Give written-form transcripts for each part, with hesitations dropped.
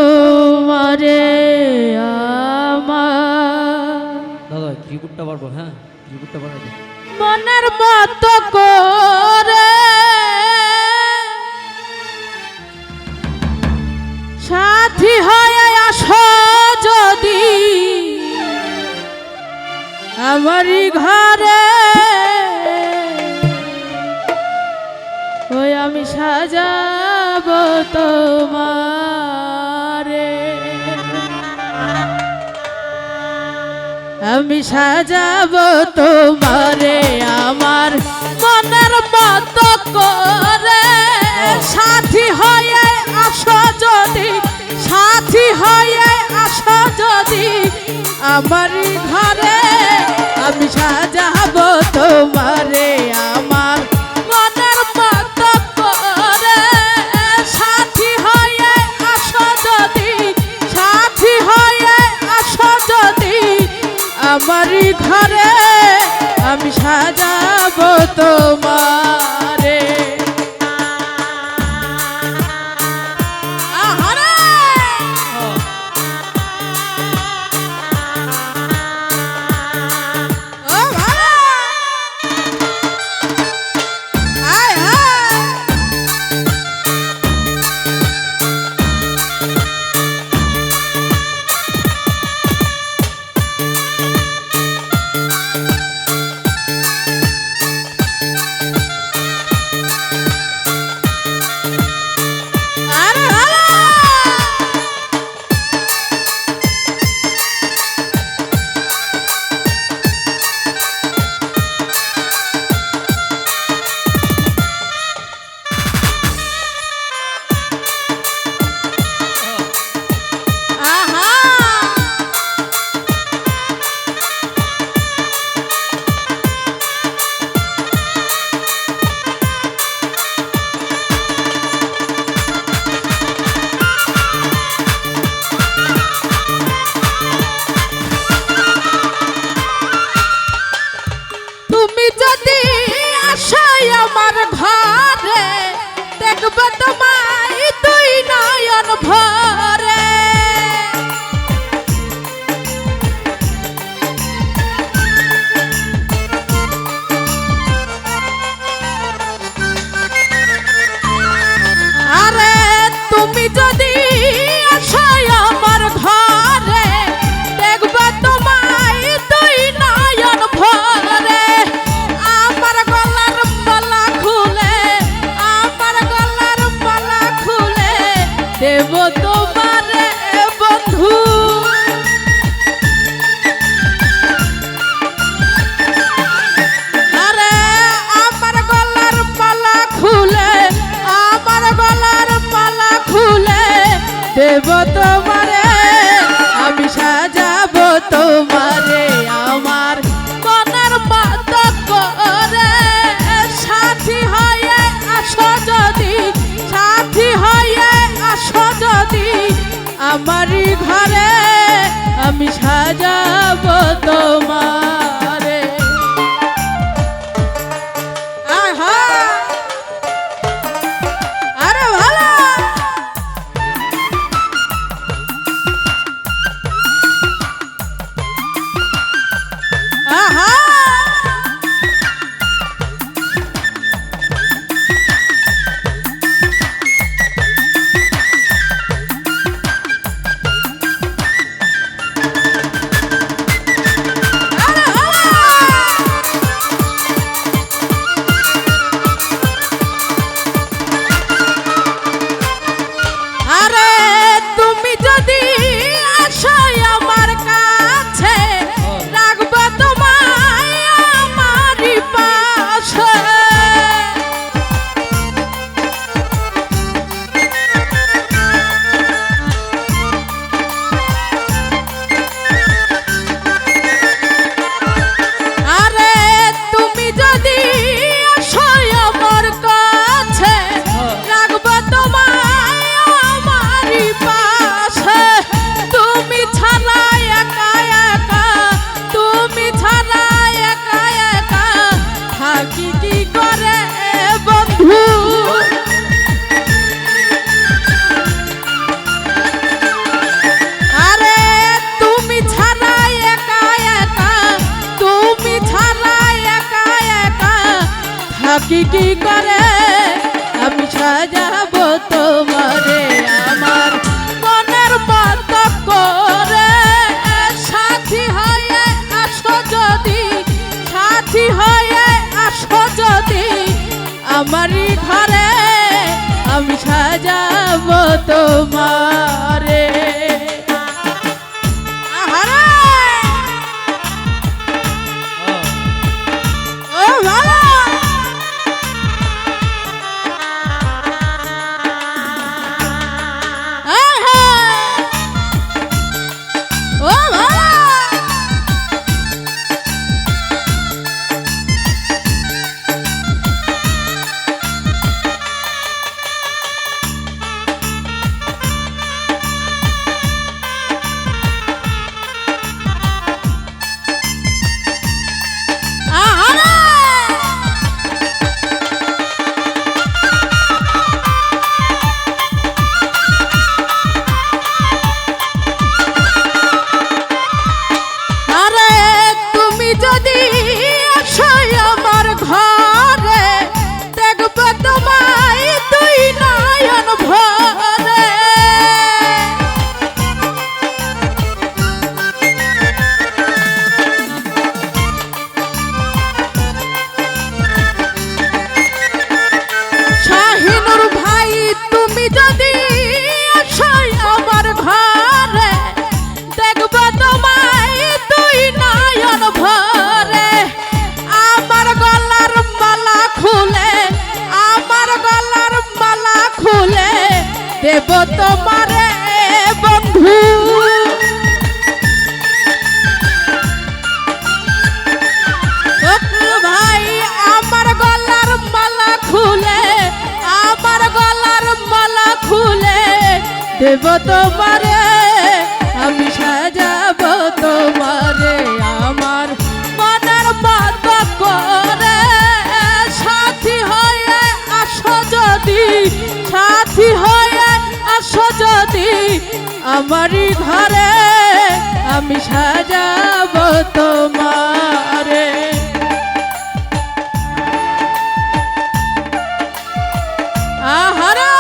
তোমারে আমার দাদা কিবোর্ডটা পারবো, হ্যাঁ কিবোর্ডটা পারবো। মনের মতো করে সাথী হয়ে আসো যদি আমারই ঘরে, ওই আমি সাজাবো তোমারে, আমি সাজাবো তোমারে আমার মনের মতো করে সাথী হয়ে আসো যদি, সাথী হয়ে আসো যদি আমারই ঘরে, আমি সাজাবো তোমারে আমার মনের মতো করে সাথী হয়ে আসো যদি, সাথী হয়ে আসো যদি আমারই ঘরে, আমি সাজাবো তোমারে। আহারে ও ভাই আয় হায় থাকি কি করে আমি সাজাবো তোমারে আমার মনের মতো করে সাথী হয়ে আসো যদি সাথী হয়ে আসো যদি আমারই ঘরে আমি সাজাবো তোমারে আহারে ও ভালো ও ভালো দেব তোমারে বন্ধু ভাই আমার গলার মালা খুলে আমার গলার মালা খুলে দেব তোমারে আমি সাজাবো তোমারে আমার মনের মতো করে সাথী হয়ে আসো যদি সাথী হয়ে আসো যদি আমারই ঘরে আমি সাজাবো তোমারে আহারে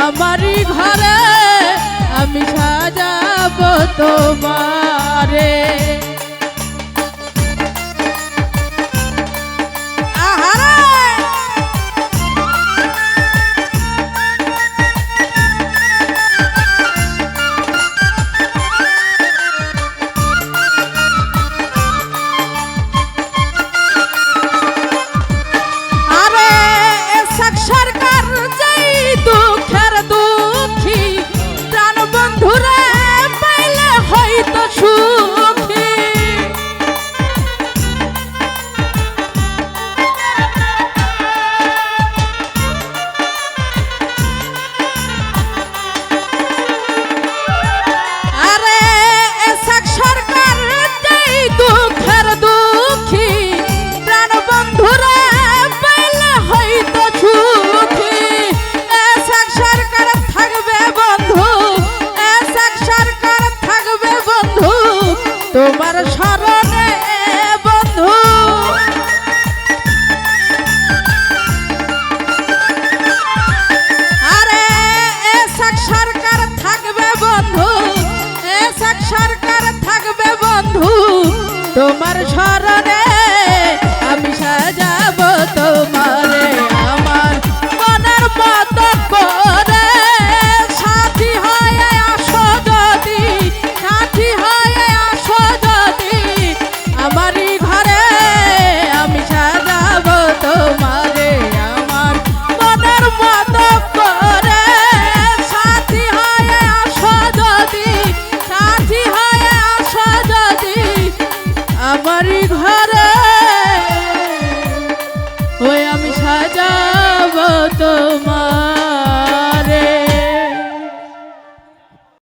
আমারই ঘরে আমি সাজাবো তোমারে সুখী বন্ধু তোমার স্মরণে আমি সাজাবো তোমার